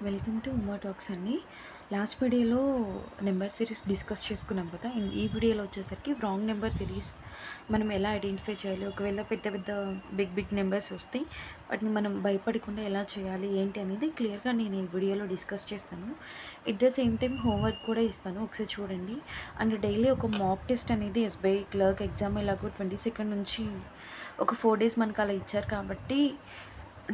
Welcome to Uma talks అండి. Last వీడియోలో number series discuss చేసుకున్నాం కదా. ఈ వీడియోలో వచ్చేసరికి రాంగ్ నెంబర్ సిరీస్ మనం ఎలా ఐడెంటిఫై చేయాలి, ఒకవేళ పెద్ద పెద్ద బిగ్ నెంబర్స్ వస్తే వాటిని మనం భయపడకుండా ఎలా చేయాలి ఏంటి అనేది క్లియర్గా నేను ఈ వీడియోలో డిస్కస్ చేస్తాను. At the same time homework కూడా ఇస్తాను, ఒకసారి చూడండి. అండ్ డైలీ ఒక మాక్ టెస్ట్ అనేది ఎస్బీఐ క్లర్క్ ఎగ్జామ్ ఎలాగో 22 నుంచి ఒక 4 days మనకు అలా ఇచ్చారు కాబట్టి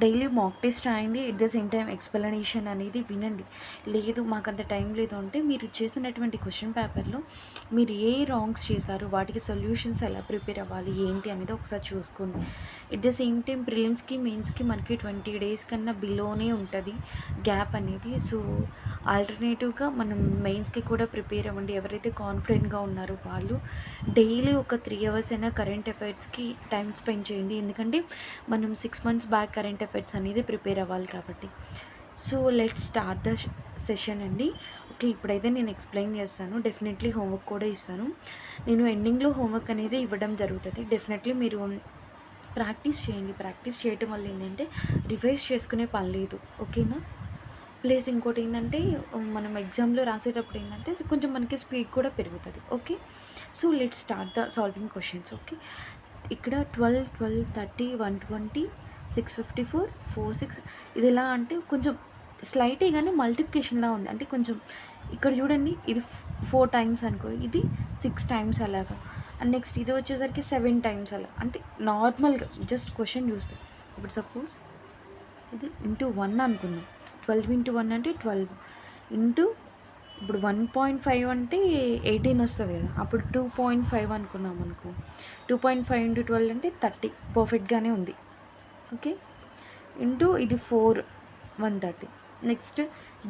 డైలీ మాక్ టెస్ట్ రాయండి. At the same time explanation అనేది వినండి. లేదు మాకు అంత టైం లేదు అంటే మీరు చేసినటువంటి క్వశ్చన్ పేపర్లో మీరు ఏ రాంగ్స్ చేశారు, వాటికి సొల్యూషన్స్ ఎలా ప్రిపేర్ అవ్వాలి ఏంటి అనేది ఒకసారి చూసుకోండి. ఎట్ ద సేమ్ టైం ప్రిలిమ్స్కి మెయిన్స్కి మనకి 20 days కన్నా బిలోనే ఉంటుంది గ్యాప్ అనేది. సో ఆల్టర్నేటివ్గా మనం మెయిన్స్కి కూడా ప్రిపేర్ అవ్వండి. ఎవరైతే కాన్ఫిడెంట్గా ఉన్నారో వాళ్ళు డైలీ ఒక 3 hours అయినా కరెంట్ అఫైర్స్కి టైం స్పెండ్ చేయండి. ఎందుకంటే మనం 6 months బ్యాక్ కరెంట్ అఫైర్స్ అనేది ప్రిపేర్ అవ్వాలి కాబట్టి. So let's start the session అండి. ఓకే, ఇప్పుడైతే నేను ఎక్స్ప్లెయిన్ చేస్తాను. డెఫినెట్లీ హోంవర్క్ కూడా ఇస్తాను. నేను ఎండింగ్లో హోంవర్క్ అనేది ఇవ్వడం జరుగుతుంది. డెఫినెట్లీ మీరు ప్రాక్టీస్ చేయండి. ప్రాక్టీస్ చేయటం వల్ల ఏంటంటే రివైజ్ చేసుకునే పని లేదు, ఓకేనా. ప్లస్ ఇంకోటి ఏంటంటే మనం ఎగ్జామ్లో రాసేటప్పుడు ఏంటంటే కొంచెం మనకి స్పీడ్ కూడా పెరుగుతుంది. Okay, so let's start the solving questions. Okay, ఇక్కడ 12, 12, 30, 120, 654, 46 ఇది ఎలా అంటే కొంచెం స్లైటే కానీ మల్టిప్లికేషన్లా ఉంది. అంటే కొంచెం ఇక్కడ చూడండి, ఇది 4 times అనుకో, ఇది 6 times అలాగా. అండ్ నెక్స్ట్ ఇది వచ్చేసరికి 7 times అలా. అంటే నార్మల్గా జస్ట్ క్వశ్చన్ చూస్తే ఇప్పుడు సపోజ్ ఇది ఇంటూ 1 అనుకుందాం. 12 into 1 అంటే 12 ఇంటూ ఇప్పుడు 1.5 అంటే 18 వస్తుంది కదా. అప్పుడు 2.5 అనుకున్నాం అనుకో, 2.5 into 12 అంటే 30, పర్ఫెక్ట్గానే ఉంది. ఓకే, ఇంటూ ఇది 4, 130. నెక్స్ట్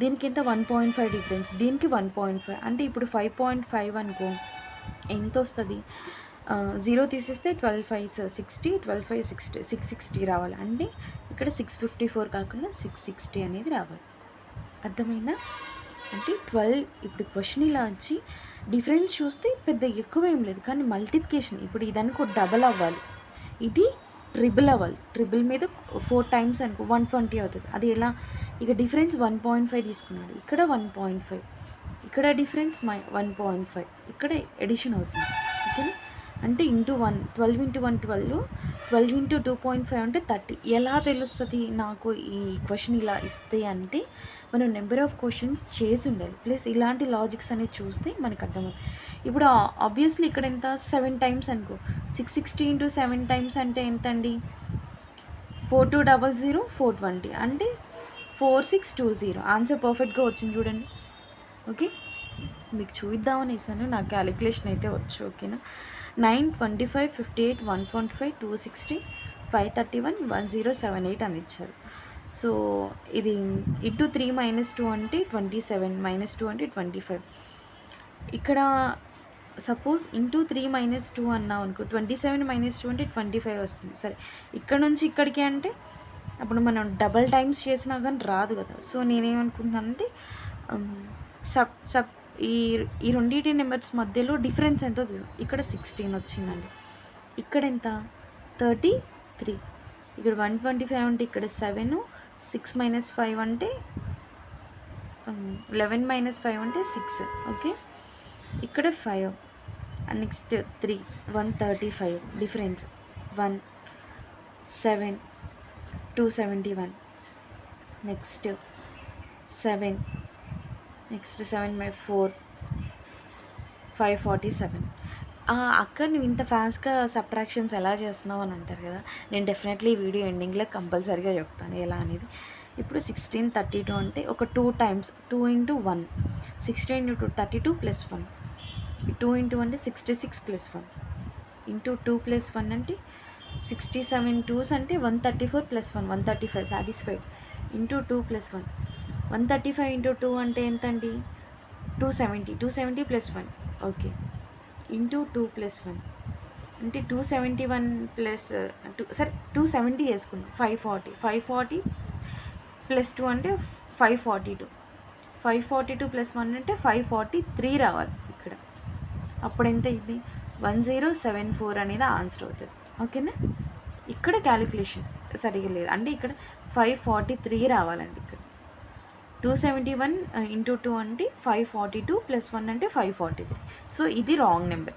దీనికి ఎంత 1.5 డిఫరెన్స్, దీనికి 1.5 అంటే ఇప్పుడు 5.5 అనుకో ఎంత వస్తుంది. 0 తీసేస్తే 12 5s 60, 12 5 60, 660 రావాలి. అంటే ఇక్కడ 654 కాకుండా 660 అనేది రావాలి. అర్థమైందా? అంటే 12 ఇప్పుడు క్వశ్చన్ ఇలా వచ్చి డిఫరెన్స్ చూస్తే పెద్ద ఎక్కువ ఏం లేదు, కానీ మల్టిప్లికేషన్ ఇప్పుడు ఇదనుకో డబల్ అవ్వాలి, ఇది ట్రిపుల్ అవ్వాలి. ట్రిపుల్ మీద 4 times అనుకో 120 అవుతుంది. అది ఎలా, ఇక డిఫరెన్స్ 1.5 తీసుకున్నాడు, ఇక్కడ 1.5, ఇక్కడ డిఫరెన్స్ 1.5, ఇక్కడ ఎడిషన్ అవుతుంది. ఓకేనా. అంటే ఇంటూ 1, 12 into 1 12, 12 into 2.5 అంటే 30. ఎలా తెలుస్తుంది నాకు ఈ క్వశ్చన్ ఇలా ఇస్తే అంటే మనం నెంబర్ ఆఫ్ క్వశ్చన్స్ చేసి ఉండాలి, ప్లస్ ఇలాంటి లాజిక్స్ అనేది చూస్తే మనకు అర్థమవుతుంది. ఇప్పుడు ఆబ్వియస్లీ ఇక్కడ ఎంత 7 times అనుకో, 660 into 7 times అంటే ఎంత అండి, 4200, 420 అంటే 4620. ఆన్సర్ పర్ఫెక్ట్గా వచ్చింది చూడండి. ఓకే, మీకు చూద్దామని వేసాను, నాకు క్యాలిక్యులేషన్ అయితే వచ్చు. ఓకేనా. 9, 25, 58, 145, 260, 531, 1078 అని ఇచ్చారు. సో ఇది ఇంటూ 3 - 2 అంటే 27, -2 అంటే 25. ఇక్కడ సపోజ్ ఇంటూ 3 - 2 అన్నాం అనుకో, 27 - 2 అంటే 25 వస్తుంది. సరే, ఇక్కడ నుంచి ఇక్కడికి అంటే అప్పుడు మనం డబల్ టైమ్స్ చేసినా కానీ రాదు కదా. సో నేనేమనుకుంటున్నానంటే సబ్ ఈ రెండింటి నెంబర్స్ మధ్యలో డిఫరెన్స్ ఎంతో ఇక్కడ 16 వచ్చిందండి. ఇక్కడ ఎంత 33, ఇక్కడ 125 అంటే ఇక్కడ 7, 6 - 5 అంటే 11 - 5 అంటే 6. ఓకే, ఇక్కడ 5 and next 3, 135 difference, 1, 7, 271, next 7, next 7 by 4, 547. అక్క నువ్వు ఇంత ఫాస్ట్గా సబ్ట్రాక్షన్స్ ఎలా చేస్తున్నావు అని అంటారు కదా. నేను డెఫినెట్లీ వీడియో ఎండింగ్లో కంపల్సరీగా చెప్తాను ఎలా అనేది. ఇప్పుడు 1632 అంటే ఒక 2 times, 2 into 1, 16 into 32 plus 1, 2 into 1 అంటే 66 plus 1 into 2 plus 1 అంటే 67 2s అంటే 134 plus 1, 135 satisfied into 2 plus 1, 135 into 2 అంటే ఎంత అండి, 270, 270 plus 1. ఓకే, ఇంటూ 2 plus 1 అంటే 271 plus 2, సరే 270 వేసుకుందాం. 540, 540 plus 2 అంటే 542, 542 plus 1 అంటే 543 రావాలి ఇక్కడ. అప్పుడు ఎంత ఇది 1074 అనేది ఆన్సర్ అవుతుంది. ఓకేనా. ఇక్కడ క్యాలిక్యులేషన్ సరిగా లేదు, అంటే ఇక్కడ 543 రావాలండి ఇక్కడ. 271 ఇంటూ 2 అంటే 542 ప్లస్ 1 అంటే 543. సో ఇది రాంగ్ నెంబర్.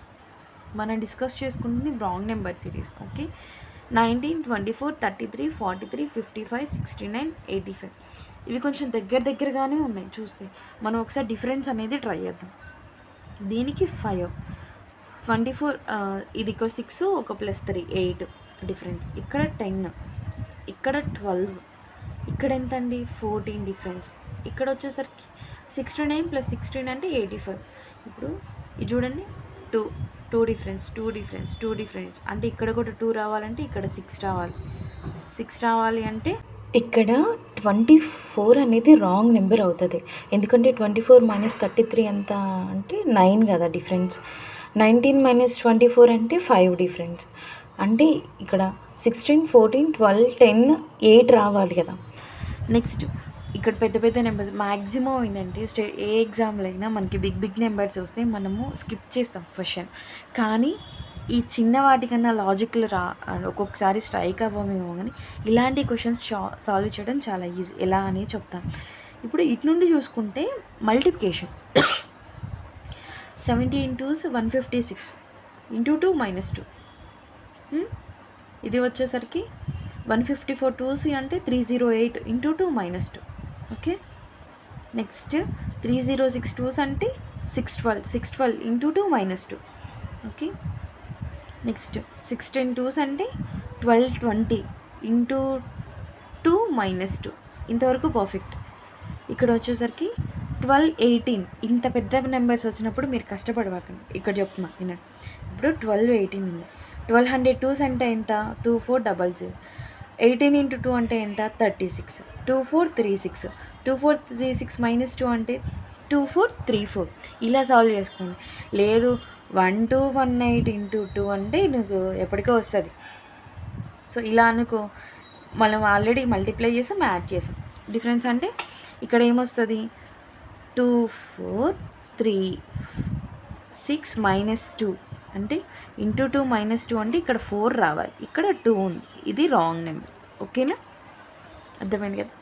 మనం డిస్కస్ చేసుకుంటుంది రాంగ్ నెంబర్ సిరీస్. ఓకే, 19, 24, 33, 43, 55, 69, 85 ఇవి కొంచెం దగ్గరగానే ఉన్నాయి చూస్తే. మనం ఒకసారి డిఫరెన్స్ అనేది ట్రై చేద్దాం. దీనికి 5, 24 ఇది ఇక్కడ 6 ఒక ప్లస్ 3 8 డిఫరెన్స్. ఇక్కడ 10, ఇక్కడ 12, ఇక్కడ ఎంత అండి 14 డిఫరెన్స్. ఇక్కడ వచ్చేసరికి 69 ప్లస్ 16 అంటే 85. ఇప్పుడు ఇది చూడండి, టూ డిఫరెన్స్ అంటే ఇక్కడ కూడా 2 రావాలంటే ఇక్కడ 6 రావాలి అంటే ఇక్కడ 24 అనేది రాంగ్ నెంబర్ అవుతుంది. ఎందుకంటే 24 మైనస్ 33 ఎంత అంటే 9 కదా డిఫరెన్స్. 19 మైనస్ 24 అంటే 5 డిఫరెన్స్. అంటే ఇక్కడ 16, 14, 12, 10, 8 రావాలి కదా. నెక్స్ట్ ఇక్కడ పెద్ద నెంబర్స్ మ్యాక్సిమం ఏంటంటే ఏ ఎగ్జామ్లో అయినా మనకి బిగ్ నెంబర్స్ వస్తే మనము స్కిప్ చేస్తాం క్వశ్చన్. కానీ ఈ చిన్న వాటికన్నా లాజిక్లు ఒక్కొక్కసారి స్ట్రైక్ అవ్వమేమో, కానీ ఇలాంటి క్వశ్చన్స్ సాల్వ్ చేయడం చాలా ఈజీ. ఎలా అనేది చెప్తాను. ఇప్పుడు ఇటు నుండి చూసుకుంటే మల్టిప్లికేషన్ 70 into 156 ఇంటూ 2 మైనస్ 2. ఇది వచ్చేసరికి 154 2s అంటే 308 into 2 minus 2. Okay, next 306 2s అంటే 612 into 2 minus 2. Okay, next 16 2s అంటే 1220 ఇంటూ 2 మైనస్ 2. ఇంతవరకు పర్ఫెక్ట్. ఇక్కడ వచ్చేసరికి 1218 ఇంత పెద్ద నెంబర్స్ వచ్చినప్పుడు మీరు కష్టపడవాకండి. ఇక్కడ చెప్తున్నా వినండి. ఇప్పుడు 1218 ఉంది. 1200 2s అంటే ఎంత 2400. 18 ఇంటూ 2 అంటే ఎంత 36. 2436. 2436 మైనస్ 2 అంటే 2434. ఇలా సాల్వ్ చేసుకోండి. లేదు 1218 ఇంటూ 2 అంటే నీకు ఎప్పటికో వస్తుంది. సో ఇలా అనుకో, మనం ఆల్రెడీ మల్టిప్లై చేసాం, యాడ్ చేసాం. డిఫరెన్స్ అంటే ఇక్కడ ఏమొస్తుంది 2436 మైనస్ 2 అంటే ఇంటూ 2 మైనస్ 2 అంటే ఇక్కడ 4 రావాలి, ఇక్కడ 2 ఉంది. ఇది రాంగ్ నెంబర్. ఓకేనా, అర్థమైంది కదా.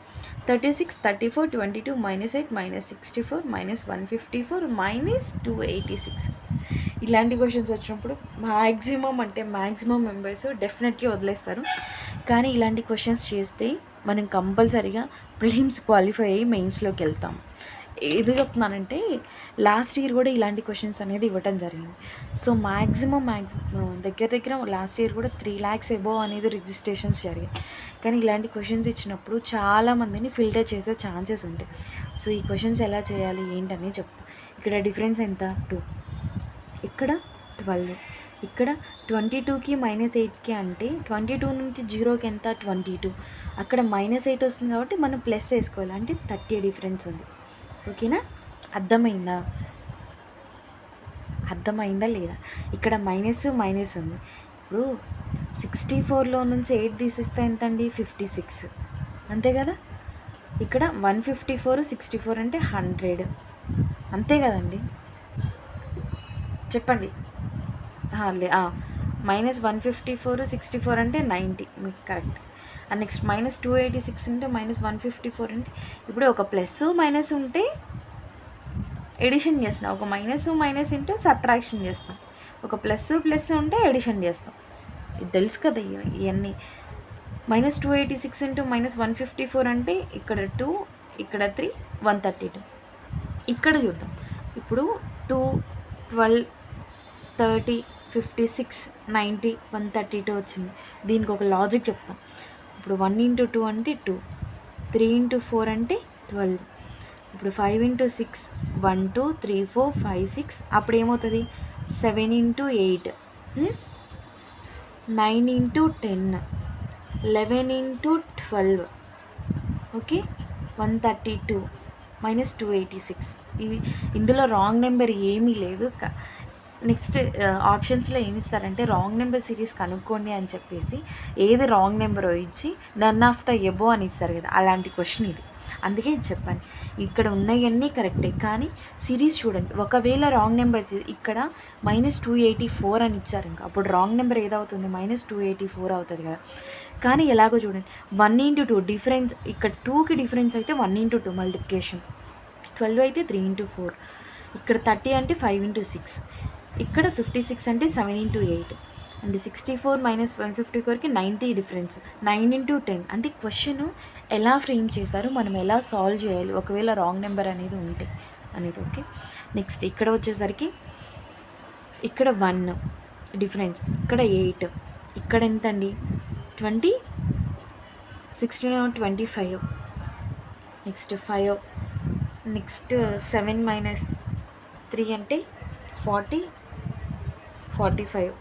36, 34, 22, -8, -64, -154, -286 ఇలాంటి క్వశ్చన్స్ వచ్చినప్పుడు మ్యాక్సిమం మెంబర్స్ డెఫినెట్లీ వదిలేస్తారు. కానీ ఇలాంటి క్వశ్చన్స్ చేస్తే మనం కంపల్సరీగా ప్రిలిమ్స్ క్వాలిఫై అయ్యి మెయిన్స్లోకి వెళ్తాం. ఏది చెప్తున్నానంటే లాస్ట్ ఇయర్ కూడా ఇలాంటి క్వశ్చన్స్ అనేది ఇవ్వటం జరిగింది. సో మ్యాక్సిమం దగ్గర లాస్ట్ ఇయర్ కూడా 3 lakhs ఎబోవ్ అనేది రిజిస్ట్రేషన్స్ జరిగాయి. కానీ ఇలాంటి క్వశ్చన్స్ ఇచ్చినప్పుడు చాలామందిని ఫిల్టర్ చేసే ఛాన్సెస్ ఉంటాయి. సో ఈ క్వశ్చన్స్ ఎలా చేయాలి ఏంటని చెప్తాను. ఇక్కడ డిఫరెన్స్ ఎంత 2, ఇక్కడ 12, ఇక్కడ 22కి -8కి అంటే 22 నుంచి 0కి ఎంత 22. అక్కడ -8 వస్తుంది కాబట్టి మనం ప్లస్ వేసుకోవాలి, అంటే 30 డిఫరెన్స్ ఉంది. ఓకేనా, అర్థమైందా లేదా. ఇక్కడ మైనస్ ఉంది. ఇప్పుడు 64లో నుంచి 8 తీసిస్తే ఎంత అండి 56, అంతే కదా. ఇక్కడ 154 64 అంటే 100, అంతే కదండి. చెప్పండి. -154 64 అంటే 90, మీకు కరెక్ట్. అండ్ నెక్స్ట్ -286 అంటే -154 అంటే ఇప్పుడు ఒక ప్లస్ మైనస్ ఉంటే ఎడిషన్ చేస్తాం, ఒక మైనస్ ఉంటే సబ్ట్రాక్షన్ చేస్తాం, ఒక ప్లస్ ఉంటే ఎడిషన్ చేస్తాం. ఇది తెలుసు కదా ఇవన్నీ. -286 into -154 అంటే ఇక్కడ 2, ఇక్కడ 3, 132. ఇక్కడ చూద్దాం. ఇప్పుడు 2, 12, 30, 56, 90, 132 వచ్చింది. దీనికి ఒక లాజిక్ చెప్తాం. ఇప్పుడు 1 into 2 అంటే 2, 3 into 4 అంటే 12, ఇప్పుడు 5 into 6 1 2 3 4 5 6, అప్పుడు ఏమవుతుంది 7 into 8, 9 into 10, 11 into 12. ఓకే, 132 -286. ఇందులో రాంగ్ నెంబర్ ఏమీ లేదు. నెక్స్ట్ ఆప్షన్స్లో ఏమి ఇస్తారంటే రాంగ్ నెంబర్ సిరీస్ కనుక్కోండి అని చెప్పేసి ఏది రాంగ్ నెంబర్ ఇచ్చి నన్ ఆఫ్ ద ఎబో అని ఇస్తారు కదా, అలాంటి క్వశ్చన్ ఇది. అందుకే ఇది చెప్పాను. ఇక్కడ ఉన్నయన్నీ కరెక్టే. కానీ సిరీస్ చూడండి. ఒకవేళ రాంగ్ నెంబర్స్ ఇక్కడ -284 అని ఇచ్చారు ఇంకా. అప్పుడు రాంగ్ నెంబర్ ఏదవుతుంది? -284 అవుతది కదా! కానీ ఎలాగో చూడండి. 1 × 2 డిఫరెన్స్ ఇక్కడ 2కి డిఫరెన్స్ అయితే 1 × 2 మల్టిప్లికేషన్. 12 అయితే 3 × 4. ఇక్కడ 30 అంటే 5 × 6. ఇక్కడ 56 అంటే 7 × 8. And 64 - 154కి 90 difference. 9 × 10 అంటే క్వశ్చన్ ఎలా ఫ్రేమ్ చేశారు, మనం ఎలా సాల్వ్ చేయాలి ఒకవేళ రాంగ్ నెంబర్ అనేది ఉంటే అనేది. ఓకే, నెక్స్ట్ ఇక్కడ వచ్చేసరికి ఇక్కడ 1 డిఫరెన్స్, ఇక్కడ 8, ఇక్కడ ఎంత అండి 20, 16 25, నెక్స్ట్ 5, నెక్స్ట్ 7 - 3 అంటే 40, 45.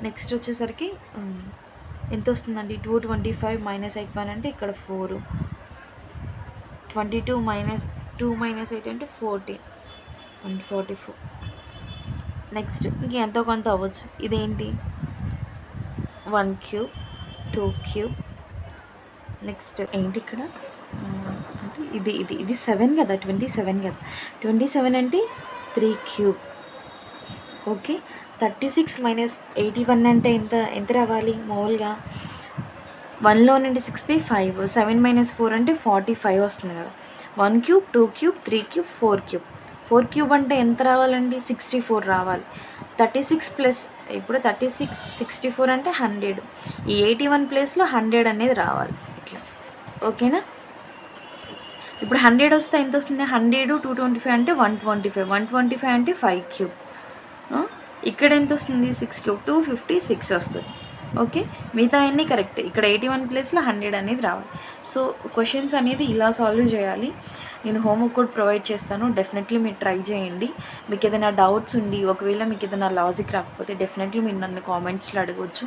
నెక్స్ట్ వచ్చేసరికి ఎంత వస్తుందండి 225 - 81 అంటే ఇక్కడ 4, 22 - 2 - 8 అంటే 40 and 44. నెక్స్ట్ ఇంకెంతో కొంత అవ్వచ్చు. ఇదేంటి 1 cube, 2 cube. నెక్స్ట్ ఏంటి ఇక్కడ అంటే ఇది 7 కదా, 27 కదా. 27 అంటే 3 cube. ఓకే, 36 - 81 అంటే ఎంత రావాలి మామూలుగా? 1లో నుండి 6 5, 7 - 4 అంటే 45 వస్తుంది కదా. 1 cube, 2 cube, 3 cube, 4 cube. 4 cube అంటే ఎంత రావాలండి? 64 రావాలి. 36 ప్లస్ ఇప్పుడు 36 64 అంటే 100. ఈ 81 ప్లేస్లో 100 అనేది రావాలి ఇట్లా. ఓకేనా? ఇప్పుడు 100 వస్తే ఎంత వస్తుంది? 100 225 అంటే 125. 125 అంటే 5 cube. ఇక్కడ ఎంత వస్తుంది? 6 cube, 256 వస్తుంది. ఓకే, మిగతా అన్నీ కరెక్ట్. ఇక్కడ 81 ప్లేస్లో 100 అనేది రావాలి. సో క్వశ్చన్స్ అనేది ఇలా సాల్వ్ చేయాలి. నేను హోంవర్క్ కూడా ప్రొవైడ్ చేస్తాను, డెఫినెట్లీ మీరు ట్రై చేయండి. మీకు ఏదైనా డౌట్స్ ఉండి ఒకవేళ మీకు ఏదైనా లాజిక్ రాకపోతే డెఫినెట్లీ మీరు నన్ను కామెంట్స్లో అడగవచ్చు.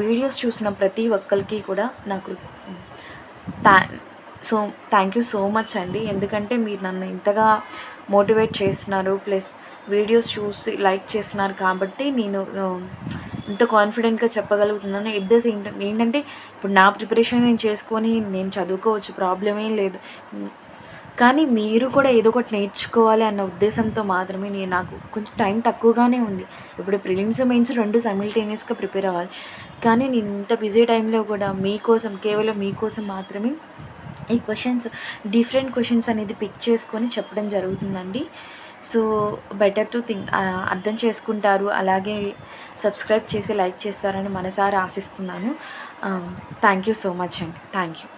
వీడియోస్ చూసిన ప్రతి ఒక్కరికి కూడా నాకు థ్యాంక్ యూ సో మచ్ అండి. ఎందుకంటే మీరు నన్ను ఇంతగా మోటివేట్ చేస్తున్నారు, ప్లస్ వీడియోస్ చూసి లైక్ చేస్తున్నారు కాబట్టి నేను ఇంత కాన్ఫిడెంట్గా చెప్పగలుగుతున్నాను. ఎట్ ద సేమ్ టైం ఏంటంటే ఇప్పుడు నా ప్రిపరేషన్ నేను చేసుకొని నేను చదువుకోవచ్చు, ప్రాబ్లం ఏం లేదు. కానీ మీరు కూడా ఏదో ఒకటి నేర్చుకోవాలి అన్న ఉద్దేశంతో మాత్రమే నాకు కొంచెం టైం తక్కువగానే ఉంది. ఇప్పుడు ప్రిలిమ్స్ మెయిన్స్ 2 సైమిల్టేనియస్గా ప్రిపేర్ అవ్వాలి. కానీ నేను ఇంత బిజీ టైంలో కూడా మీకోసం, కేవలం మీకోసం మాత్రమే ఈ డిఫరెంట్ క్వశ్చన్స్ అనేది పిక్ చేసుకొని చెప్పడం జరుగుతుందండి. సో బెటర్ టు థింక్, అర్థం చేసుకుంటారు, అలాగే సబ్స్క్రైబ్ చేసి లైక్ చేస్తారని మనసారా ఆశిస్తున్నాను. థ్యాంక్ యూ సో మచ్ అండి. Thank you.